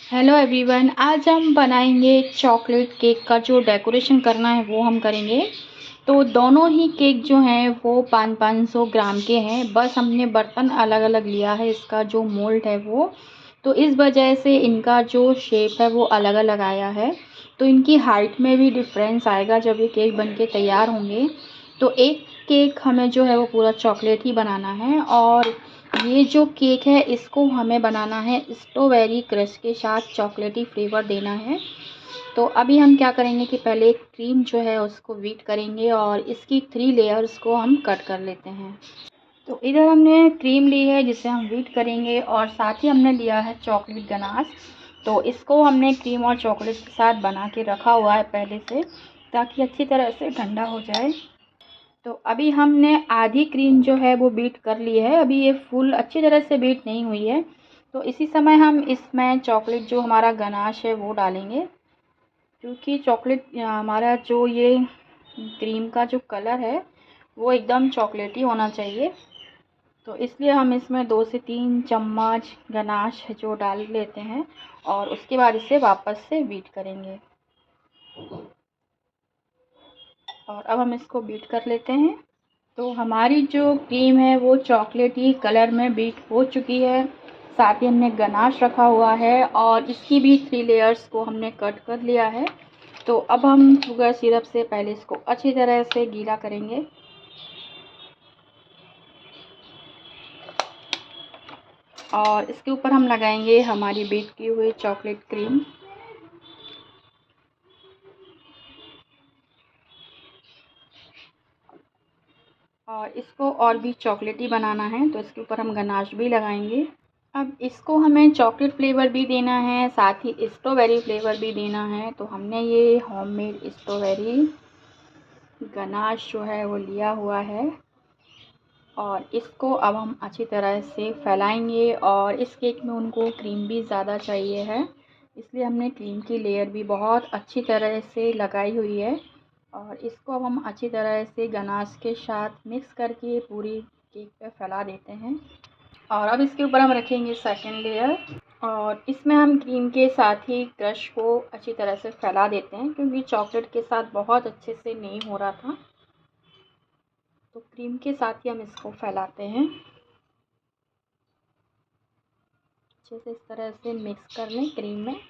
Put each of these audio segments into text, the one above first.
Hello everyone, आज हम बनाएंगे चॉकलेट केक का जो डेकोरेशन करना है वो हम करेंगे। तो दोनों ही केक जो हैं वो 500 ग्राम के हैं। बस हमने बर्तन अलग अलग लिया है, इसका जो मोल्ड है वो, तो इस वजह से इनका जो शेप है वो अलग अलग आया है। तो इनकी हाइट में भी डिफरेंस आएगा जब ये केक बन के तैयार होंगे। तो एक केक हमें जो है वो पूरा चॉकलेट ही बनाना है, और ये जो केक है इसको हमें बनाना है स्ट्रॉबेरी क्रश के साथ, चॉकलेटी फ्लेवर देना है। तो अभी हम क्या करेंगे कि पहले क्रीम जो है उसको बीट करेंगे और इसकी 3 लेयर्स को हम कट कर लेते हैं। तो इधर हमने क्रीम ली है जिसे हम बीट करेंगे, और साथ ही हमने लिया है चॉकलेट गनाश। तो इसको हमने क्रीम और चॉकलेट के साथ बना के रखा हुआ है पहले से, ताकि अच्छी तरह से ठंडा हो जाए। तो अभी हमने आधी क्रीम जो है वो बीट कर ली है, अभी ये फुल अच्छी तरह से बीट नहीं हुई है। तो इसी समय हम इसमें चॉकलेट जो हमारा गनाश है वो डालेंगे, क्योंकि चॉकलेट हमारा जो ये क्रीम का जो कलर है वो एकदम चॉकलेटी होना चाहिए। तो इसलिए हम इसमें 2 से 3 चम्मच गनाश जो डाल लेते हैं, और उसके बाद इसे वापस से बीट करेंगे। और अब हम इसको बीट कर लेते हैं। तो हमारी जो क्रीम है वो चॉकलेटी कलर में बीट हो चुकी है। साथ ही हमने गनाश रखा हुआ है और इसकी भी 3 लेयर्स को हमने कट कर लिया है। तो अब हम शुगर सिरप से पहले इसको अच्छी तरह से गीला करेंगे, और इसके ऊपर हम लगाएंगे हमारी बीट की हुई चॉकलेट क्रीम। और इसको और भी चॉकलेटी बनाना है तो इसके ऊपर हम गनाश भी लगाएंगे। अब इसको हमें चॉकलेट फ्लेवर भी देना है, साथ ही स्ट्रॉबेरी फ्लेवर भी देना है। तो हमने ये होममेड स्ट्रॉबेरी गनाश जो है वो लिया हुआ है, और इसको अब हम अच्छी तरह से फैलाएंगे। और इस केक में उनको क्रीम भी ज़्यादा चाहिए है, इसलिए हमने क्रीम की लेयर भी बहुत अच्छी तरह से लगाई हुई है। और इसको अब हम अच्छी तरह से गनाश के साथ मिक्स करके पूरी केक पे फैला देते हैं। और अब इसके ऊपर हम रखेंगे सेकंड लेयर, और इसमें हम क्रीम के साथ ही क्रश को अच्छी तरह से फैला देते हैं, क्योंकि चॉकलेट के साथ बहुत अच्छे से नहीं हो रहा था। तो क्रीम के साथ ही हम इसको फैलाते हैं, अच्छे से इस तरह से मिक्स कर लें क्रीम में,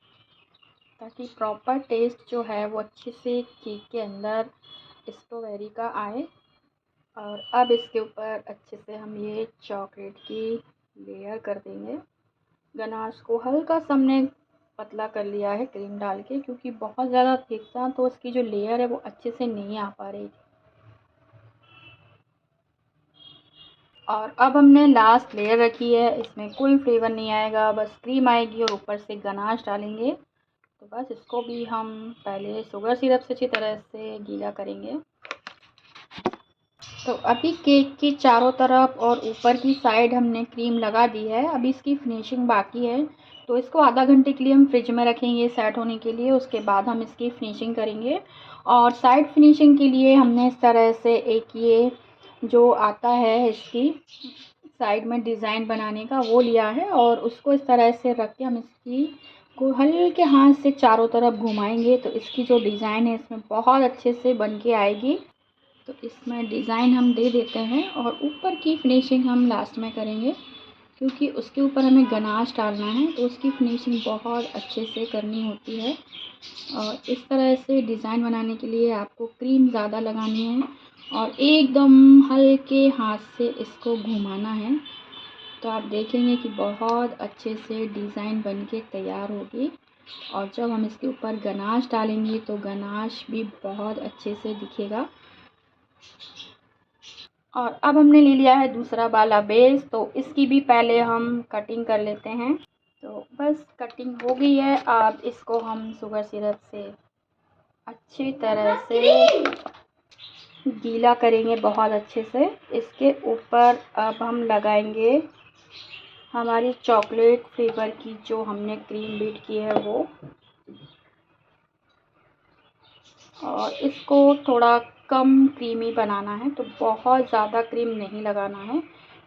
ताकि प्रॉपर टेस्ट जो है वो अच्छे से केक के अंदर स्ट्रॉबेरी का आए। और अब इसके ऊपर अच्छे से हम ये चॉकलेट की लेयर कर देंगे। गनाश को हल्का सा हमने पतला कर लिया है क्रीम डाल के, क्योंकि बहुत ज़्यादा थिक था तो उसकी जो लेयर है वो अच्छे से नहीं आ पा रही थी। और अब हमने लास्ट लेयर रखी है, इसमें कोई फ्लेवर नहीं आएगा, बस क्रीम आएगी और ऊपर से गनाश डालेंगे। तो बस इसको भी हम पहले शुगर सिरप से अच्छी तरह से गीला करेंगे। तो अभी केक की चारों तरफ और ऊपर की साइड हमने क्रीम लगा दी है, अभी इसकी फिनिशिंग बाकी है। तो इसको आधा घंटे के लिए हम फ्रिज में रखेंगे सेट होने के लिए, उसके बाद हम इसकी फिनिशिंग करेंगे। और साइड फिनिशिंग के लिए हमने इस तरह से एक ये जो आता है इसकी साइड में डिज़ाइन बनाने का वो लिया है, और उसको इस तरह से रख के हम इसकी को हल्के हाथ से चारों तरफ घुमाएंगे, तो इसकी जो डिज़ाइन है इसमें बहुत अच्छे से बन के आएगी। तो इसमें डिज़ाइन हम दे देते हैं, और ऊपर की फिनिशिंग हम लास्ट में करेंगे, क्योंकि उसके ऊपर हमें गनाश डालना है तो उसकी फिनिशिंग बहुत अच्छे से करनी होती है। और इस तरह से डिज़ाइन बनाने के लिए आपको क्रीम ज़्यादा लगानी है, और एकदम हल्के हाथ से इसको घुमाना है। तो आप देखेंगे कि बहुत अच्छे से डिज़ाइन बन के तैयार होगी। और जब हम इसके ऊपर गनाश डालेंगे तो गनाश भी बहुत अच्छे से दिखेगा। और अब हमने ले लिया है दूसरा वाला बेस, तो इसकी भी पहले हम कटिंग कर लेते हैं। तो बस कटिंग हो गई है, अब इसको हम शुगर सिरप से अच्छी तरह से गीला करेंगे बहुत अच्छे से। इसके ऊपर अब हम लगाएंगे हमारी चॉकलेट फ्लेवर की जो हमने क्रीम बीट की है वो, और इसको थोड़ा कम क्रीमी बनाना है, तो बहुत ज़्यादा क्रीम नहीं लगाना है,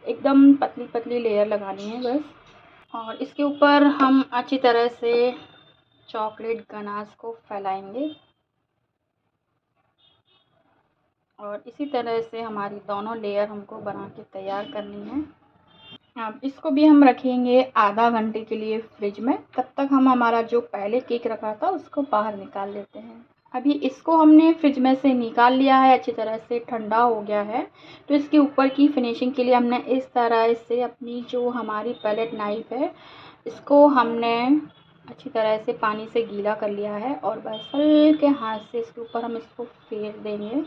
एकदम पतली पतली लेयर लगानी है बस। और इसके ऊपर हम अच्छी तरह से चॉकलेट गनाश को फैलाएंगे और इसी तरह से हमारी दोनों लेयर हमको बना के तैयार करनी है। अब इसको भी हम रखेंगे आधा घंटे के लिए फ्रिज में। तब तक हम हमारा जो पहले केक रखा था उसको बाहर निकाल लेते हैं। अभी इसको हमने फ्रिज में से निकाल लिया है, अच्छी तरह से ठंडा हो गया है। तो इसके ऊपर की फिनिशिंग के लिए हमने इस तरह से अपनी जो हमारी पैलेट नाइफ है इसको हमने अच्छी तरह से पानी से गीला कर लिया है और बस हल्के हाथ से इसके ऊपर हम इसको फेर देंगे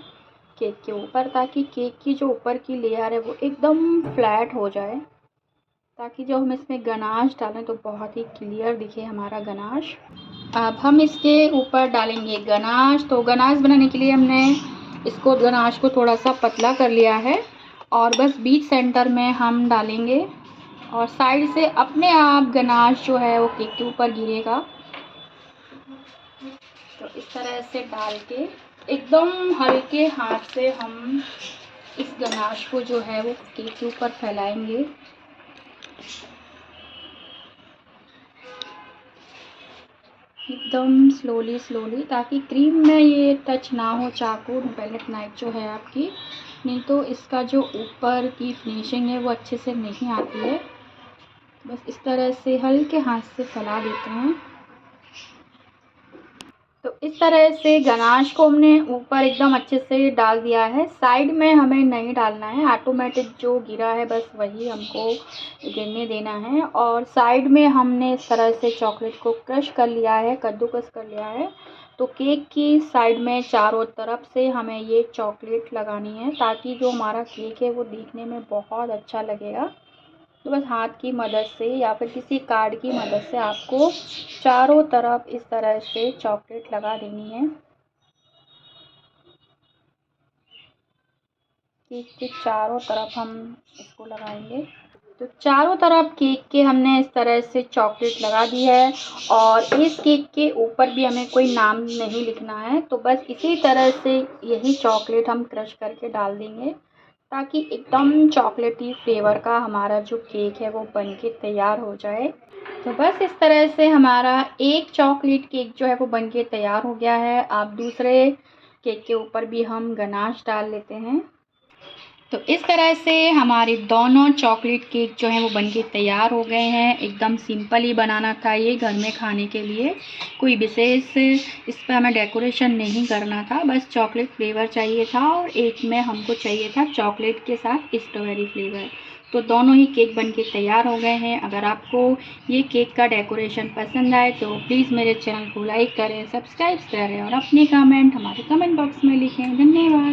केक के ऊपर, ताकि केक की जो ऊपर की लेयर है वो एकदम फ्लैट हो जाए, ताकि जब हम इसमें गनाश डालें तो बहुत ही क्लियर दिखे हमारा गनाश। अब हम इसके ऊपर डालेंगे गनाश। तो गनाश बनाने के लिए हमने इसको गनाश को थोड़ा सा पतला कर लिया है और बस बीच सेंटर में हम डालेंगे और साइड से अपने आप गनाश जो है वो केक के ऊपर गिरेगा। तो इस तरह से डाल के एकदम हल्के हाथ से हम इस गनाश को जो है वो केक के ऊपर फैलाएंगे। एकदम स्लोली ताकि क्रीम में ये टच ना हो चाकू पैलेट नाइफ जो है आपकी, नहीं तो इसका जो ऊपर की फिनिशिंग है वो अच्छे से नहीं आती है। बस इस तरह से हल्के हाथ से फैला देते हैं। तो इस तरह से गनाश को हमने ऊपर एकदम अच्छे से डाल दिया है। साइड में हमें नहीं डालना है, ऑटोमेटिक जो गिरा है बस वही हमको गिरने देना है। और साइड में हमने इस तरह से चॉकलेट को क्रश कर लिया है, कद्दूकस कर लिया है। तो केक की साइड में चारों तरफ से हमें ये चॉकलेट लगानी है, ताकि जो हमारा केक है वो दिखने में बहुत अच्छा लगेगा। तो बस हाथ की मदद से या फिर किसी कार्ड की मदद से आपको चारों तरफ इस तरह से चॉकलेट लगा देनी है। केक के चारों तरफ हम इसको लगाएंगे। तो चारों तरफ केक के हमने इस तरह से चॉकलेट लगा दी है और इस केक के ऊपर भी हमें कोई नाम नहीं लिखना है। तो बस इसी तरह से यही चॉकलेट हम क्रश करके डाल देंगे, ताकि एकदम चॉकलेटी फ्लेवर का हमारा जो केक है वो बनके तैयार हो जाए। तो बस इस तरह से हमारा एक चॉकलेट केक जो है वो बनके तैयार हो गया है। अब दूसरे केक के ऊपर भी हम गनाश डाल लेते हैं। तो इस तरह से हमारे दोनों चॉकलेट केक जो हैं वो बनके तैयार हो गए हैं। एकदम सिंपल ही बनाना था ये, घर में खाने के लिए। कोई विशेष इस पर हमें डेकोरेशन नहीं करना था, बस चॉकलेट फ्लेवर चाहिए था और एक में हमको चाहिए था चॉकलेट के साथ स्ट्रॉबेरी फ्लेवर। तो दोनों ही केक बनके तैयार हो गए हैं। अगर आपको ये केक का डेकोरेशन पसंद आए तो प्लीज़ मेरे चैनल को लाइक करें, सब्सक्राइब करें और अपने कमेंट हमारे कमेंट बॉक्स में लिखें। धन्यवाद।